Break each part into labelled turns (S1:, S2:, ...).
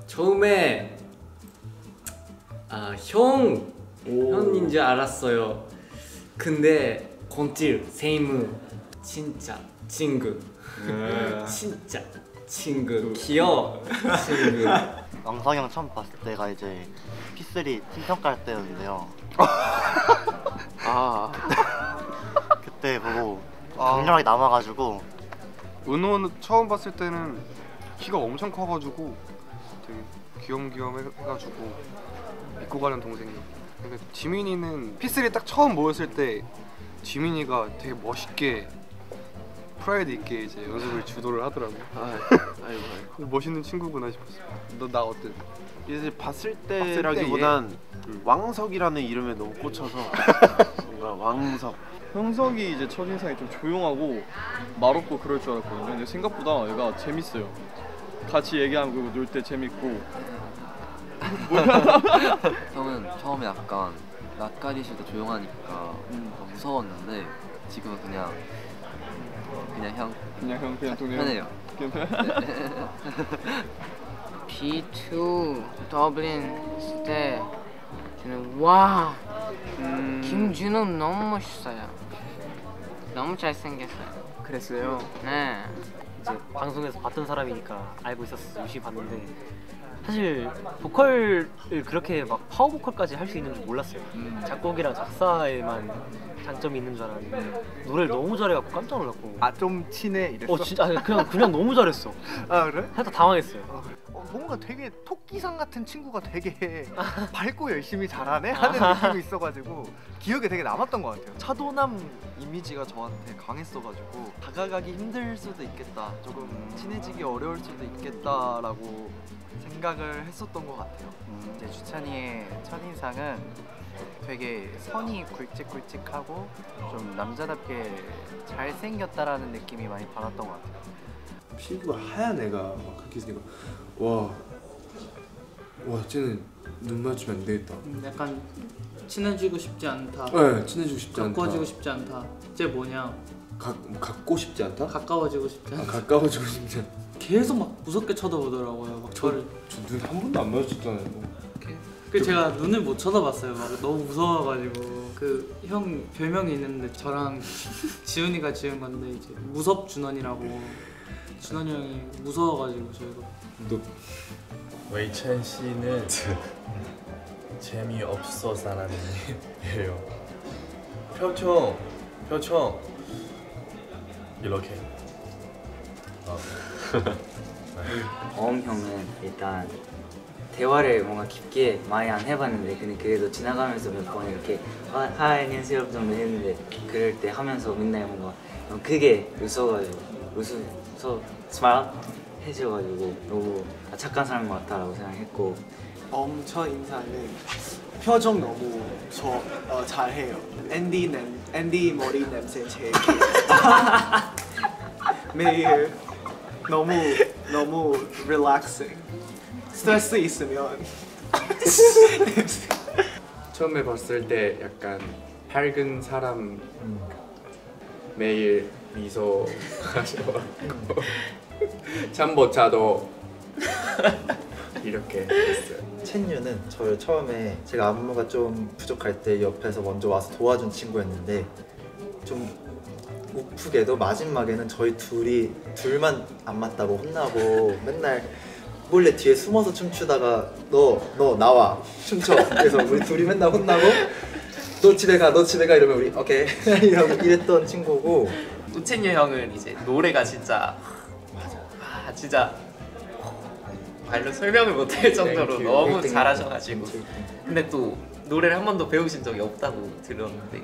S1: 처음에 형인 줄 알았어요. 근데 건틸 세이무 진짜 친구. 진짜 친구. 귀여워 친구.
S2: 왕성이 형 처음 봤을 때가 이제 P3 팀평가할 때였는데요. 그때 보고 강렬하게 남아가지고.
S3: 은호는 처음 봤을 때는 키가 엄청 커가지고 되게 귀염귀염 해가지고 믿고 가는 동생이요. 근데 지민이는 P3 딱 처음 모였을 때 지민이가 되게 멋있게 프라이드 있게 이제 연습을 주도를 하더라고. 아이고. 멋있는 친구구나 싶었어. 너 나 어때?
S4: 이제 봤을 때라기보단 왕석이라는 이름에 너무 꽂혀서 뭔가 왕석.
S5: 형석이 이제 첫인상이 좀 조용하고 말없고 그럴 줄 알았거든요. 근데 생각보다 얘가 재밌어요. 같이 얘기하고 놀 때 재밌고.
S6: 형은 처음에 약간 낯가리실 때 조용하니까 더 무서웠는데 지금은 그냥 동료 편해요.
S7: B2 더블린 있을 때 저는 와 김준호 너무 멋있어요. 너무 잘생겼어요.
S8: 그랬어요?
S7: 네.
S8: 이제 방송에서 봤던 사람이니까 알고 있었어. 유심히 봤는데 사실 보컬을 그렇게 막 파워 보컬까지 할 수 있는 줄 몰랐어요. 작곡이랑 작사에만 장점이 있는 줄 알았는데 노래를 너무 잘해갖고 깜짝 놀랐고.
S4: 좀 친해 이랬어?
S8: 진짜 그냥 너무 잘했어.
S4: 그래?
S8: 살짝 당황했어요.
S4: 뭔가 되게 토끼상 같은 친구가 되게 밝고 열심히 잘하네? 하는 느낌이 있어가지고 기억에 되게 남았던 것 같아요.
S9: 차도남 이미지가 저한테 강했어가지고 다가가기 힘들 수도 있겠다, 조금 친해지기 어려울 수도 있겠다라고 생각을 했었던 것 같아요.
S2: 이제 주찬이의 첫인상은 되게 선이 굵직굵직하고 좀 남자답게 잘생겼다라는 느낌이 많이 받았던 것 같아요.
S10: 피부가 하얀 애가 막 그렇게 있으니까 와 쟤는 눈 맞추면 안 되겠다.
S11: 약간 친해지고 싶지 않다.
S10: 네, 친해지고 싶지 않다.
S11: 가까워지고 싶지 않다. 쟤 뭐냐?
S10: 갖고 싶지 않다?
S11: 가까워지고 싶지 않다.
S10: 가까워지고 싶지 않다.
S11: 계속 막 무섭게 쳐다보더라고요. 막 저를.
S10: 저 눈 한 번도 안 마주쳤잖아요.
S11: 그 제가 눈을 못 쳐다봤어요. 막 너무 무서워가지고. 그 형 별명이 있는데 저랑 지훈이가 지은 건데 이제 무섭준원이라고. 준원이 형이 무서워가지고 저희가.
S12: 웨이첸 씨는 재미없어 사람이에요. 표정 이렇게.
S13: 형은 일단 대화를 뭔가 깊게 많이 안 해봤는데 근데 그래도 지나가면서 몇 번 이렇게 하이 안녕하세요 정도 했는데 그럴 때 하면서 맨날 뭔가 크게 웃어서 스마일 해줘가지고 너무 착한 사람인 것 같다라고 생각했고
S9: 첫 인사는 표정 너무 잘해요. 앤디 머리 냄새 제일 매일 너무 릴렉싱. 스트레스 있으면
S1: 처음에 봤을 때 약간 밝은 사람 매일 미소 하셔가지고 잠 못 자도 이렇게 했어요.
S14: 첸유는 저를 처음에 제가 안무가 좀 부족할 때 옆에서 먼저 와서 도와준 친구였는데 좀 우프게도 마지막에는 저희 둘만 안 맞다고 혼나고 맨날 몰래 뒤에 숨어서 춤추다가 너 나와 춤춰. 그래서 우리 둘이 맨날 혼나고 너 집에 가 이러면 우리 오케이 이랬던 친구고.
S15: 우첸유 형은 이제 노래가 진짜 진짜 말로 설명을 못할 정도로 너무 잘하셔가지고. 근데 또 노래를 한 번도 배우신 적이 없다고 들었는데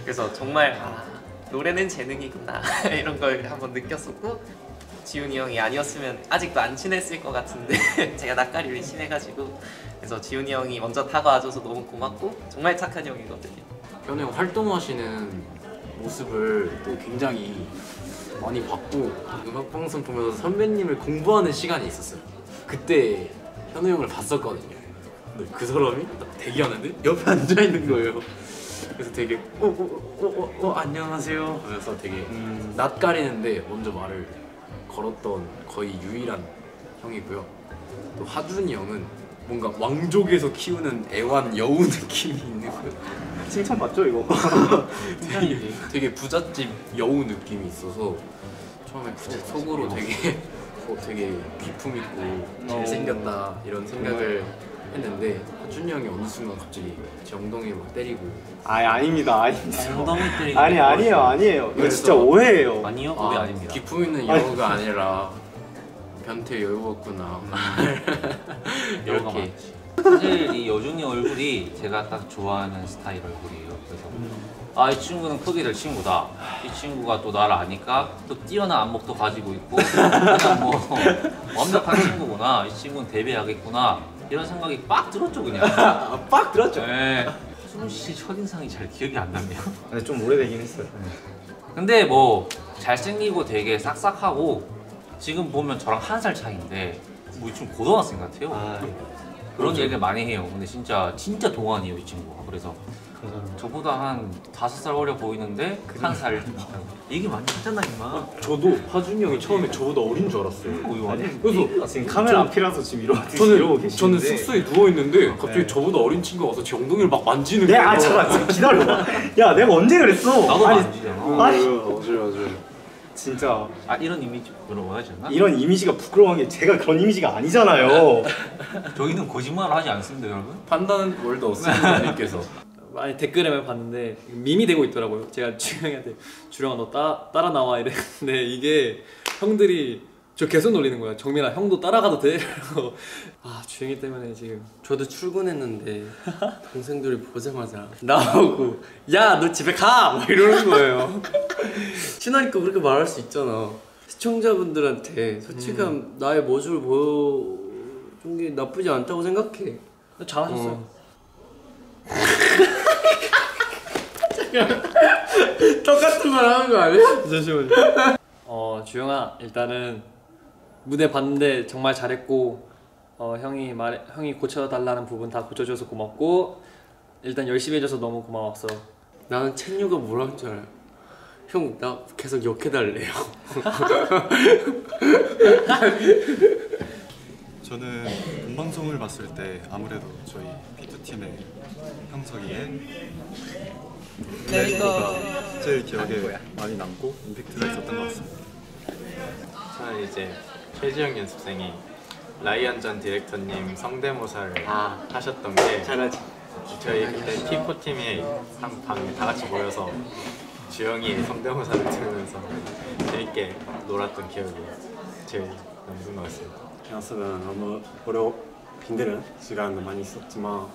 S15: 그래서 정말 노래는 재능이구나 이런 걸 한번 느꼈었고, 지훈이 형이 아니었으면 아직도 안 친했을 것 같은데 제가 낯가리를 심해가지고, 그래서 지훈이 형이 먼저 다가와줘서 너무 고맙고 정말 착한 형이거든요.
S16: 현우 형 활동하시는 모습을 또 굉장히 많이 봤고, 음악방송 보면서 선배님을 공부하는 시간이 있었어요. 그때 현우 형을 봤었거든요. 근데 그 사람이 딱 대기하는데 옆에 앉아있는 거예요. 그래서 되게 안녕하세요 하면서 되게 낯가리는데 먼저 말을 걸었던 거의 유일한 형이고요. 또 하준이 형은 뭔가 왕족에서 키우는 애완 여우 느낌이 있는 거예요.
S10: 칭찬 맞죠 이거?
S16: 되게 부잣집 여우 느낌이 있어서 처음에 속으로 되게 귀품 있고 잘생겼다 이런 생각을 했는데 하준이 형이 어느 순간 갑자기 제 엉덩이를 막 때리고
S10: 아닙니다.
S16: 엉덩이 때리고
S10: 아니에요. 이거 진짜 오해예요.
S16: 아니요? 오해 아닙니다. 귀품 있는 여우가 아니라 변태 여우였구나. 이렇게
S17: 사실 이 여준이 얼굴이 제가 딱 좋아하는 스타일 얼굴이에요. 그래서 아, 이 친구는 크게 될 친구다. 이 친구가 또 나를 아니까 또 뛰어난 안목도 가지고 있고 그냥 뭐 완벽한 친구구나. 이 친구는 데뷔하겠구나. 이런 생각이 빡 들었죠 그냥.
S10: 빡 들었죠?
S17: 네. 하준 씨 첫인상이 잘 기억이 안 나네요.
S10: 근데 좀 오래되긴 했어요.
S17: 근데 뭐 잘생기고 되게 싹싹하고 지금 보면 저랑 1살 차이인데 뭐 좀 고등학생 같아요. 그런
S10: 그렇죠.
S17: 얘기를 많이 해요. 근데 진짜 동안이에요 이 친구가. 그래서 저보다 한 5살 어려 보이는데 1살 얘기 많이 했잖아 임마.
S10: 저도 하준이 형이 처음에 저보다 어린 줄 알았어요. 그래서
S16: 지금
S10: 카메라 앞이라서 지금 이러고 계시는데
S16: 저는 숙소에 누워 있는데 갑자기 저보다 어린 친구가 와서 제 엉덩이를 막 만지는 거예요.
S10: 잠깐 기다려봐. 야 내가 언제 그랬어?
S17: 나도 만지잖아.
S10: 맞아요. 진짜
S17: 이런 이미지 부러워하지 않나?
S10: 이런 이미지가 부끄러운 게 제가 그런 이미지가 아니잖아요.
S17: 저희는 거짓말을 하지 않습니다 여러분.
S16: 판단 월드 없습니다님께서
S18: 많이 댓글에 봤는데 밈이 되고 있더라고요. 제가 주영이한테 주영아 너 따라 나와 이랬는데 이게 형들이 저 계속 놀리는 거야. 정민아 형도 따라가도 돼? 이러고 아 주영이 때문에 지금
S11: 저도 출근했는데 동생들이 보자마자 나오고 야 너 집에 가! 막 이러는 거예요. 친하니까 그렇게 말할 수 있잖아. 시청자분들한테 솔직한 나의 모습을 보여준 게 나쁘지 않다고 생각해.
S18: 잘하셨어요.
S11: 똑같은 말 하는 거 아니야?
S18: 잠시만요. 주영아 일단은 무대 봤는데 정말 잘했고 형이 고쳐달라는 부분 다 고쳐줘서 고맙고 일단 열심히 해줘서 너무 고마웠어.
S11: 나는 채뉴가 뭐라는 줄 알아요? 형 나 계속 욕해달래요.
S19: 저는 본방송을 봤을 때 아무래도 저희 P2팀의 형석이의 캐릭터가 제일 기억에 많이 남고 임팩트가 있었던 것 같습니다.
S1: 저는 이제 최지영 연습생이 라이언전 디렉터님 성대모사를 하셨던 게
S11: 잘하지.
S1: 저희 그때 P4팀이 한 방에 다 같이 모여서 주영이의 성대모사를 들으면서 재밌게 놀았던 기억이 제일 남는 것 같습니다.
S10: 연습은 너무 힘든 시간도 많이 있었지만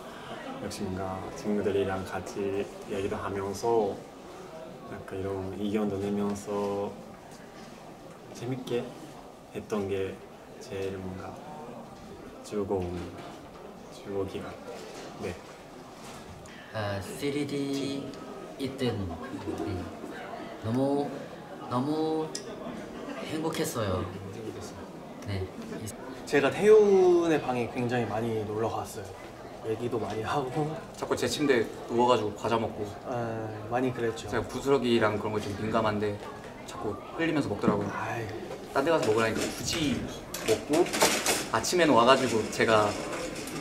S10: 역시 뭔가 친구들이랑 같이 얘기도 하면서 약간 이런 의견도 내면서 재밌게 했던 게 제일 뭔가 즐거운 기간. 네.
S20: 3D 이때는 너무 행복했어요. 네.
S21: 제가 태훈의 방에 굉장히 많이 놀러 갔어요. 얘기도 많이 하고
S22: 자꾸 제 침대에 누워가지고 과자 먹고
S21: 많이 그랬죠.
S22: 제가 부스러기랑 그런 거 좀 민감한데 자꾸 흘리면서 먹더라고요. 딴 데 가서 먹으라니까 굳이 먹고 아침에는 와가지고 제가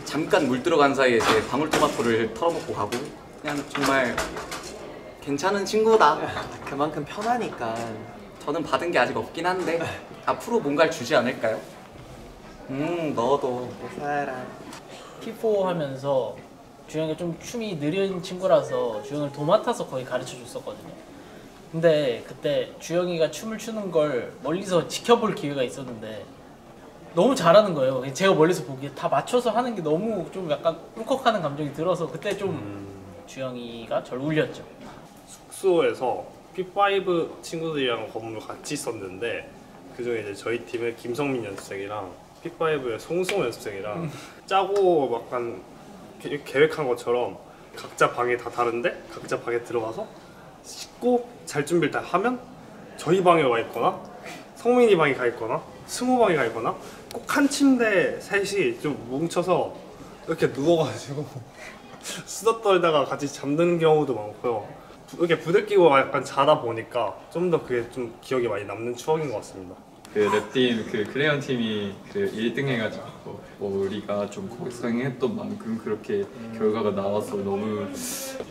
S22: 잠깐 물 들어간 사이에 제 방울토마토를 털어먹고 가고 그냥 정말 괜찮은 친구다.
S21: 그만큼 편하니까.
S22: 저는 받은 게 아직 없긴 한데 앞으로 뭔가를 주지 않을까요? 너도
S21: 내 사랑.
S23: P4 하면서 주영이가 좀 춤이 느린 친구라서 주영이를 도맡아서 거의 가르쳐 줬었거든요. 근데 그때 주영이가 춤을 추는 걸 멀리서 지켜볼 기회가 있었는데 너무 잘하는 거예요. 제가 멀리서 보기에 다 맞춰서 하는 게 너무 좀 약간 울컥하는 감정이 들어서 그때 좀 주영이가 절 울렸죠.
S24: 숙소에서 P5 친구들이랑 건물 같이 있었는데 그중에 이제 저희 팀의 김성민 연습생이랑 P5의 송승호 연습생이랑 짜고 약간 계획한 것처럼 각자 방이 다 다른데 각자 방에 들어가서 씻고 잘 준비를 다 하면 저희 방에 와 있거나 성민이 방에 가 있거나 승호 방에 가 있거나 꼭 한 침대 셋이 좀 뭉쳐서 이렇게 누워가지고 수다 떨다가 같이 잠드는 경우도 많고요. 이렇게 부대끼고 약간 자다 보니까 좀 더 그게 좀 기억이 많이 남는 추억인 것 같습니다.
S3: 그 랩팀 그 크레용 팀이 그 1등 해가지고 우리가 좀 고생했던 만큼 그렇게 결과가 나와서 너무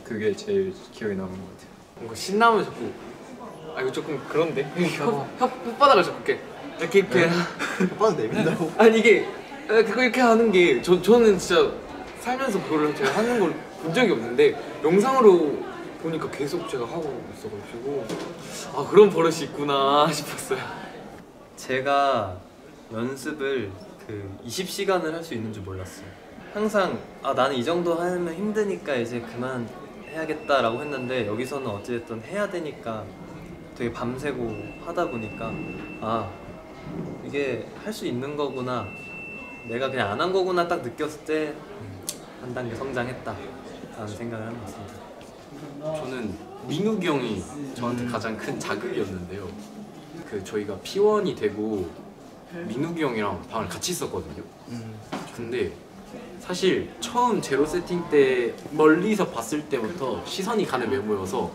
S3: 그게 제일 기억에 남는 것 같아요.
S18: 뭔가 신나면 자꾸 아 이거 조금 그런데 혓바닥을 자꾸 이렇게
S14: 혓바닥 내민다고?
S18: 아니 이게 그거 이렇게 하는 게 저는 진짜 살면서 그걸 제가 하는 걸 본 적이 없는데 영상으로 보니까 계속 제가 하고 있어가지고 아 그런 버릇이 있구나 싶었어요.
S5: 제가 연습을 그 20시간을 할 수 있는 줄 몰랐어요. 항상 아 나는 이 정도 하면 힘드니까 이제 그만 해야겠다라고 했는데 여기서는 어찌됐든 해야 되니까 되게 밤새고 하다 보니까 아 이게 할 수 있는 거구나, 내가 그냥 안 한 거구나 딱 느꼈을 때 한 단계 성장했다 라는 생각을 하는 것 같습니다.
S16: 저는 민욱이 형이 저한테 가장 큰 자극이었는데요. 그 저희가 P1이 되고 민욱이 형이랑 방을 같이 썼거든요. 근데 사실 처음 제로 세팅 때 멀리서 봤을 때부터 시선이 가는 외모여서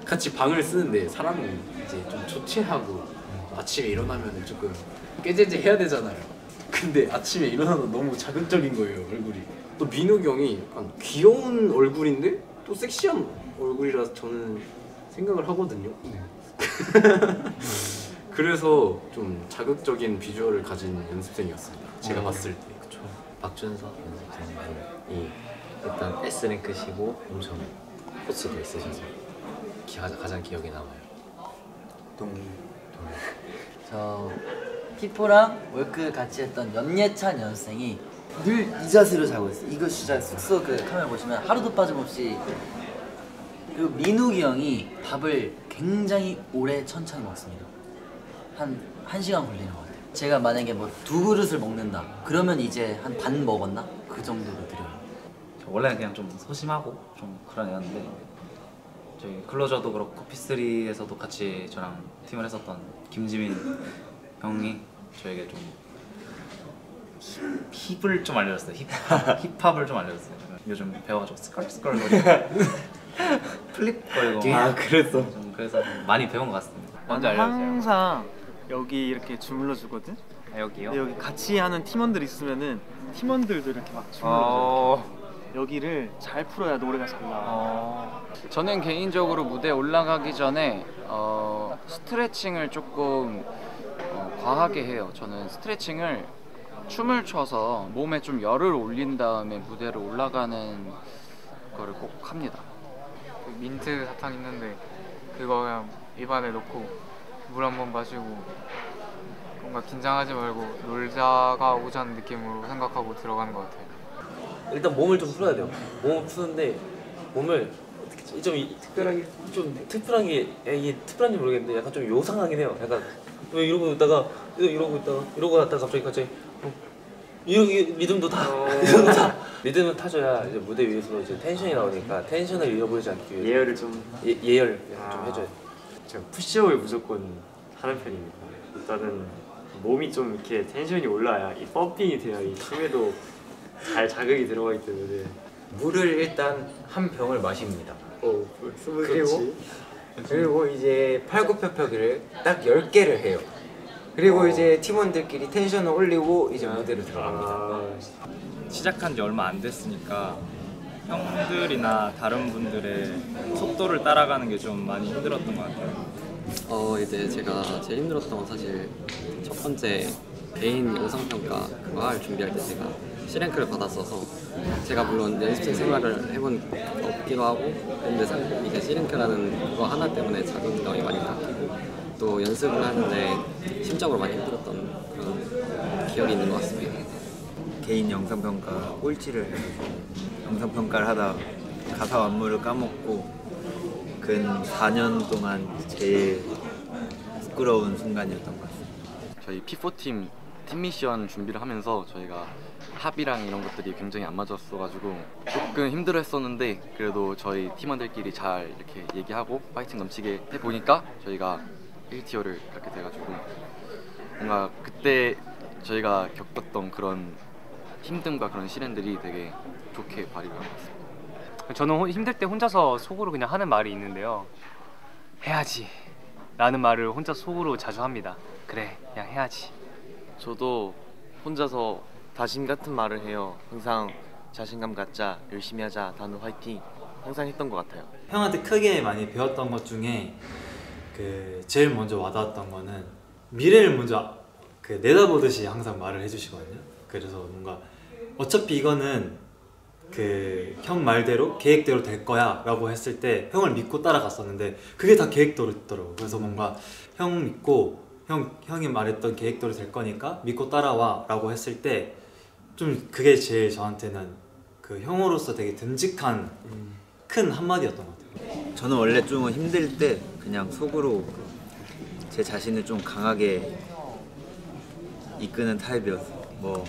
S16: 같이 방을 쓰는데 사람이 이제 좀 조치하고 아침에 일어나면 조금 깨제제 해야 되잖아요. 근데 아침에 일어나도 너무 자극적인 거예요, 얼굴이. 또 민욱이 형이 약간 귀여운 얼굴인데 또 섹시한 얼굴이라서 저는 생각을 하거든요. 그래서 좀 자극적인 비주얼을 가진 연습생이었습니다. 제가 봤을 때.
S1: 그쵸. 박준석 연습생이 일단 S랭크시고 엄청 코스도 있으셔서 가장 기억에 남아요.
S6: 저 피포랑 월크 같이 했던 연예찬 연습생이 늘 이 자세로 자고 있어요. 이거 진짜 숙소 그 카메라 보시면 하루도 빠짐없이. 그리고 민욱이 형이 밥을 굉장히 오래 천천히 먹습니다. 한 1시간 걸리는 것 같아요. 제가 만약에 뭐 2그릇을 먹는다 그러면 이제 한 반 먹었나? 그 정도로 드려요.
S7: 원래는 그냥 좀 소심하고 좀 그런 애였는데 저희 클로저도 그렇고 P3에서도 같이 저랑 팀을 했었던 김지민 형이 저에게 좀 힙을 좀 알려줬어요. 힙합을 좀 알려줬어요. 요즘 배워가지고 스컬스컬거리고 플립거리고
S4: 아, 그랬어?
S7: 좀 그래서 많이 배운 것 같습니다. 먼저 알려주세요.
S25: 항상 여기 이렇게 주물러 주거든?
S7: 아, 여기요?
S25: 여기 같이 하는 팀원들 있으면은 팀원들도 이렇게 막 주물러 줘. 여기를 잘 풀어야 노래가 잘 나와.
S26: 저는 개인적으로 무대에 올라가기 전에 스트레칭을 조금 과하게 해요. 저는 스트레칭을 춤을 춰서 몸에 좀 열을 올린 다음에 무대로 올라가는 거를 꼭 합니다.
S27: 그 민트 사탕 있는데 그거 그냥 입안에 넣고 물 한 번 마시고 뭔가 긴장하지 말고 놀다가 오자는 느낌으로 생각하고 들어가는 것 같아요.
S28: 일단 몸을 좀 풀어야 돼요. 몸을 푸는데 몸을 좀 특별한 게 이게 특별한지 모르겠는데 약간 좀 요상하긴 해요. 약간 이러고 있다가 이러고 갔다가 갑자기 리듬도 리듬을 타줘야 이제 무대 위에서 이제 텐션이 나오니까 텐션을 잃어버리지 않기 위해
S1: 예열을 좀
S28: 예열 좀 해줘요.
S1: 제가 푸시업을 무조건 하는 편입니다. 일단은 몸이 좀 이렇게 텐션이 올라야 이 펌핑이 돼야 이 춤에도 잘 자극이 들어가기 때문에
S29: 물을 일단 한 병을 마십니다.
S1: 그리고
S29: 이제 팔굽혀펴기를 딱 10개를 해요. 그리고 이제 팀원들끼리 텐션을 올리고 이제 무대로 들어갑니다.
S3: 시작한 지 얼마 안 됐으니까 형들이나 다른 분들의 속도를 따라가는 게 좀 많이 힘들었던 것 같아요.
S30: 이제 제가 제일 힘들었던 건 사실 첫 번째 개인 영상평가 그거 할 준비할 때 제가 C랭크를 받았어서 제가 물론 연습생 생활을 해본 없기도 하고 근데 이제 C랭크라는 그거 하나 때문에 자극감이 많이 바뀌고 또 연습을 하는데 심적으로 많이 힘들었던 그런 기억이 있는 것 같습니다.
S31: 개인 영상평가 꼴찌를 해가지고 영상평가를 하다 가사 안무를 까먹고 근 4년 동안 제일 부끄러운 순간이었던 것 같습니다.
S22: 저희 P4팀 팀미션 준비를 하면서 저희가 합이랑 이런 것들이 굉장히 안 맞았어가지고 조금 힘들어했었는데 그래도 저희 팀원들끼리 잘 이렇게 얘기하고 파이팅 넘치게 해보니까 저희가 1티어를 갖게 돼가지고 뭔가 그때 저희가 겪었던 그런 힘듦과 그런 시련들이 되게 좋게 발휘를 한 것 같습니다.
S32: 저는 힘들 때 혼자서 속으로 그냥 하는 말이 있는데요. 해야지.
S2: 라는 말을 혼자 속으로 자주 합니다. 그래, 그냥 해야지.
S8: 저도 혼자서 다짐 같은 말을 해요. 항상 자신감 갖자, 열심히 하자, 단호 화이팅 항상 했던 것 같아요.
S1: 형한테 크게 많이 배웠던 것 중에 그 제일 먼저 와닿았던 거는 미래를 먼저 그 내다보듯이 항상 말을 해주시거든요. 그래서 뭔가 어차피 이거는 그 형 말대로 계획대로 될 거야 라고 했을 때 형을 믿고 따라갔었는데 그게 다 계획대로 있더라고. 그래서 뭔가 형 믿고 형이 말했던 계획대로 될 거니까 믿고 따라와 라고 했을 때 좀 그게 제일 저한테는 그 형으로서 되게 듬직한 큰 한마디였던 것 같아요.
S31: 저는 원래 좀 힘들 때 그냥 속으로 제 자신을 좀 강하게 이끄는 타입이어서 뭐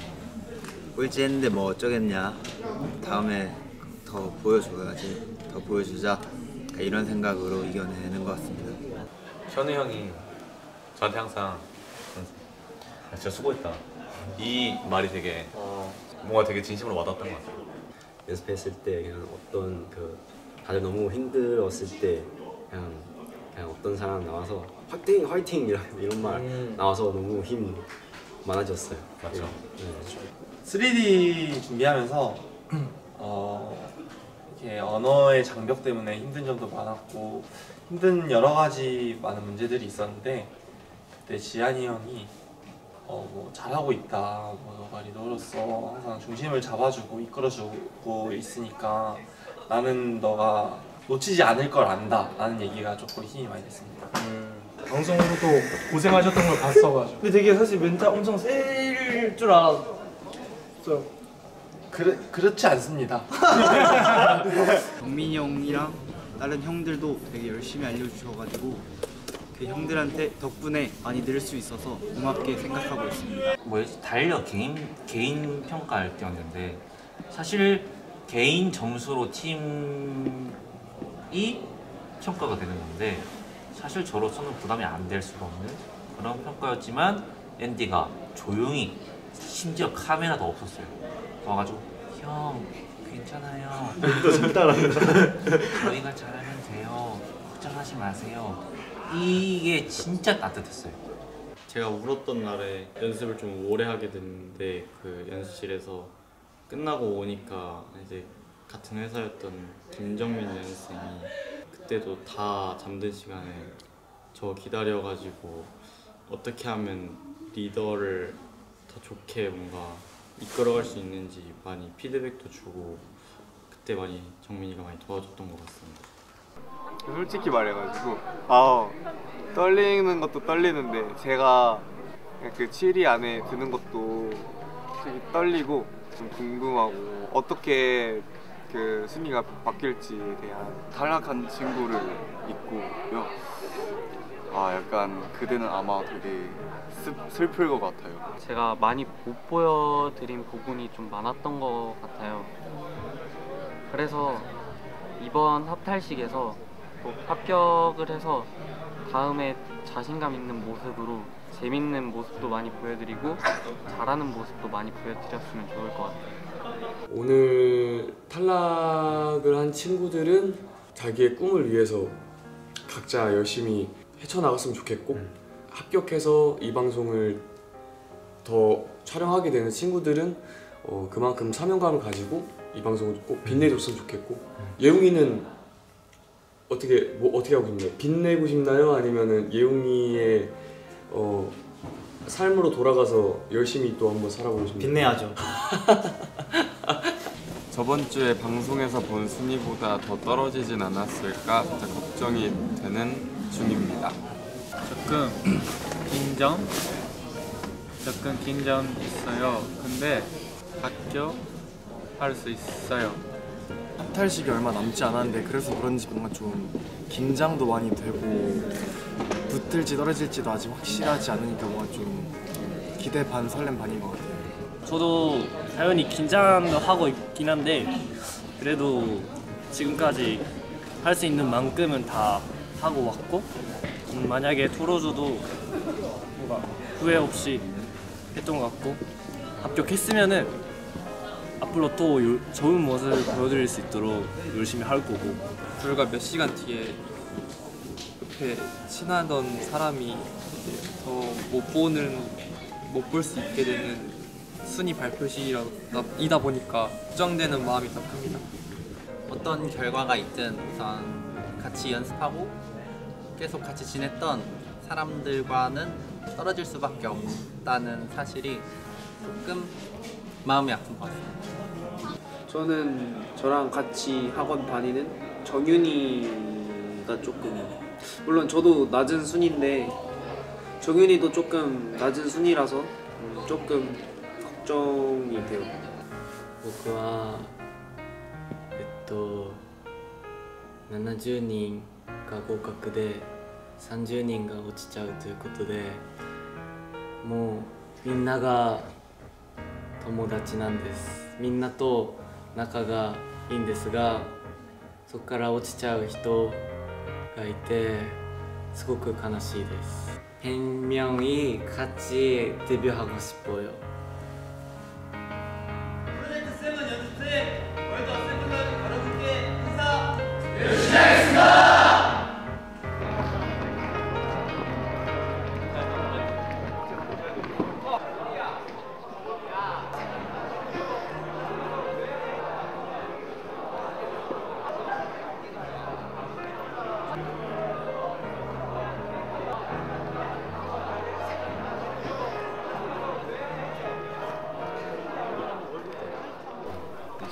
S31: 꼴찌 했는데 뭐 어쩌겠냐, 다음에 더 보여줘야지, 더 보여주자, 이런 생각으로 이겨내는 것 같습니다.
S9: 현우 형이 저한테 항상 진짜 수고했다 이 말이 되게 뭔가 되게 진심으로 와닿았던 것 같아요.
S10: 연습했을 때 그냥 어떤 그 다들 너무 힘들었을 때 그냥 어떤 사람 나와서 화이팅 화이팅 이런 말 나와서 너무 힘 많아졌어요.
S9: 맞죠.
S10: 네.
S25: 3D 준비하면서 이렇게 언어의 장벽 때문에 힘든 점도 많았고 힘든 여러 가지 많은 문제들이 있었는데 그때 지한이 형이 뭐 잘하고 있다, 뭐 너가 리더로서 항상 중심을 잡아주고 이끌어주고 있으니까 나는 너가 놓치지 않을 걸 안다 라는 얘기가 조금 힘이 많이 됐습니다.
S24: 방송으로도 고생하셨던 걸 봤어가지고. 근데 되게 사실 멘탈 엄청 셀 줄 알았어요.
S25: 그렇지 않습니다.
S11: 정민이 형이랑 다른 형들도 되게 열심히 알려주셔가지고 그 형들한테 덕분에 많이 늘 수 있어서 고맙게 생각하고 있습니다.
S12: 뭐였지? 달력 개인 평가할 때였는데 사실 개인 점수로 팀이 평가가 되는 건데 사실 저로서는 부담이 안 될 수가 없는 그런 평가였지만 앤디가 조용히 심지어 카메라도 없었어요. 와가지고 형 괜찮아요. 저희가 잘하면 돼요. 걱정하지 마세요. 이게 진짜 따뜻했어요.
S3: 제가 울었던 날에 연습을 좀 오래 하게 됐는데 그 연습실에서 끝나고 오니까 이제 같은 회사였던 김정민 연습생이 그때도 다 잠든 시간에 저 기다려가지고 어떻게 하면 리더를 더 좋게 뭔가 이끌어갈 수 있는지 많이 피드백도 주고 그때 많이 정민이가 많이 도와줬던 것 같습니다.
S13: 솔직히 말해가지고 떨리는 것도 떨리는데 제가 그 7위 안에 드는 것도 되게 떨리고 좀 궁금하고 어떻게 그 순위가 바뀔지에 대한
S15: 탈락한 친구를 있고요. 약간 그대는 아마 되게 슬플 것 같아요.
S17: 제가 많이 못 보여드린 부분이 좀 많았던 것 같아요. 그래서 이번 합탈식에서 또 합격을 해서 다음에 자신감 있는 모습으로 재밌는 모습도 많이 보여드리고 잘하는 모습도 많이 보여드렸으면 좋을 것 같아요.
S19: 오늘 탈락을 한 친구들은 자기의 꿈을 위해서 각자 열심히 헤쳐나갔으면 좋겠고 합격해서 이 방송을 더 촬영하게 되는 친구들은 그만큼 사명감을 가지고 이 방송을 꼭 빛내줬으면 좋겠고 예웅이는 어떻게 하고 싶나요? 빛내고 싶나요? 아니면은 예웅이의 삶으로 돌아가서 열심히 또 한번 살아보고 싶나요?
S1: 빛내야죠.
S20: 저번 주에 방송에서 본 순위보다 더 떨어지진 않았을까 걱정이 되는 중입니다.
S32: 조금 긴장 있어요. 근데 합격할 수 있어요.
S25: 합탈식이 얼마 남지 않았는데 그래서 그런지 뭔가 좀 긴장도 많이 되고 붙을지 떨어질지도 아직 확실하지 않으니까 뭔가 좀 기대 반 설렘 반인 것 같아요.
S33: 저도 당연히 긴장도 하고 있긴 한데 그래도 지금까지 할 수 있는 만큼은 다 하고 왔고 만약에 투로즈도 뭔가 후회 없이 했던 것 같고 합격했으면은 앞으로 또 좋은 모습을 보여드릴 수 있도록 열심히 할 거고
S20: 불과 몇 시간 뒤에
S4: 이렇게 친하던 사람이 더 못 볼 수 있게 되는 순위 발표식이다 보니까 걱정되는 마음이 더 큽니다.
S5: 어떤 결과가 있든 우선 같이 연습하고 계속 같이 지냈던 사람들과는 떨어질 수밖에 없다는 사실이 조금 마음이 아픈 것 같습니다.
S6: 저는 저랑 같이 학원 다니는 정윤이가 조금, 물론 저도 낮은 순위인데 정윤이도 조금 낮은 순위라서 조금 걱정이 돼요.
S30: 僕は70人が合格で30人が落ちちゃうということで、もうみんなが友達なんです。みんなと仲がいいんですが、そこから落ちちゃう人がいてすごく悲しいです。분명히 같이 데뷔하고 싶어요.
S7: 열심히 하겠습니다.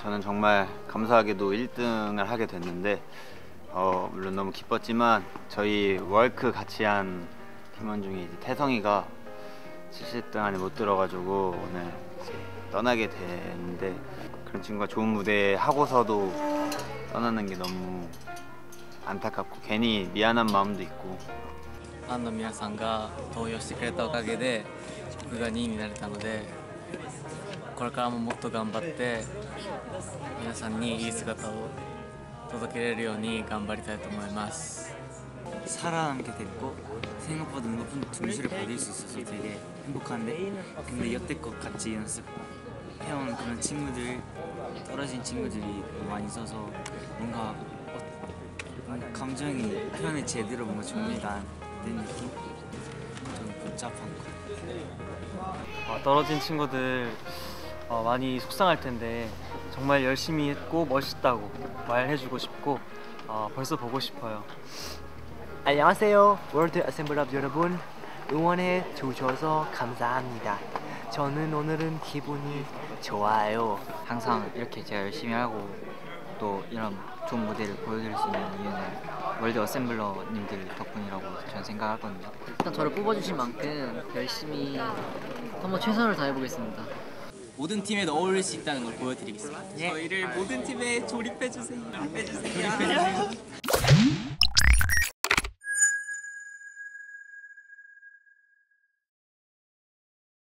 S31: 저는 정말 감사하게도 1등을 하게 됐는데 물론 너무 기뻤지만 저희 월크 같이 한 팀원 중에 이제 태성이가 70등 안에 못 들어가지고 오늘 떠나게 됐는데, 그런 친구가 좋은 무대 하고서도 떠나는 게 너무 안타깝고 괜히 미안한 마음도 있고.
S22: ファンの皆さんが投票してくれたおかげで僕が2位になれたので、これからももっと頑張って皆さんにいい姿を届けれるように頑張りたいと思います.
S14: 살아남게 됐고 생각보다 높은 점수를 받을 수 있어서 되게 행복한데, 근데 여태껏 같이 연습해온 그런 친구들, 떨어진 친구들이 많이 있어서 뭔가 감정이 표현이 제대로 뭔가 정리가 안 된 느낌? 좀 복잡한 것 같아요.
S17: 떨어진 친구들 많이 속상할 텐데 정말 열심히 했고 멋있다고 말해주고 싶고 벌써 보고 싶어요.
S16: 안녕하세요. 월드 어셈블럽 여러분, 응원해 주셔서 감사합니다. 저는 오늘은 기분이 좋아요.
S14: 항상 이렇게 제가 열심히 하고 또 이런 좋은 무대를 보여드릴 수 있는 이유는 월드 어셈블러님들 덕분이라고 저는 생각하거든요.
S18: 일단 저를 뽑아주신 만큼 열심히 한번 최선을 다해보겠습니다.
S14: 모든 팀에도 어울릴 수 있다는 걸 보여드리겠습니다. 저희를 모든 팀에 조립해주세요. 조립해주세요.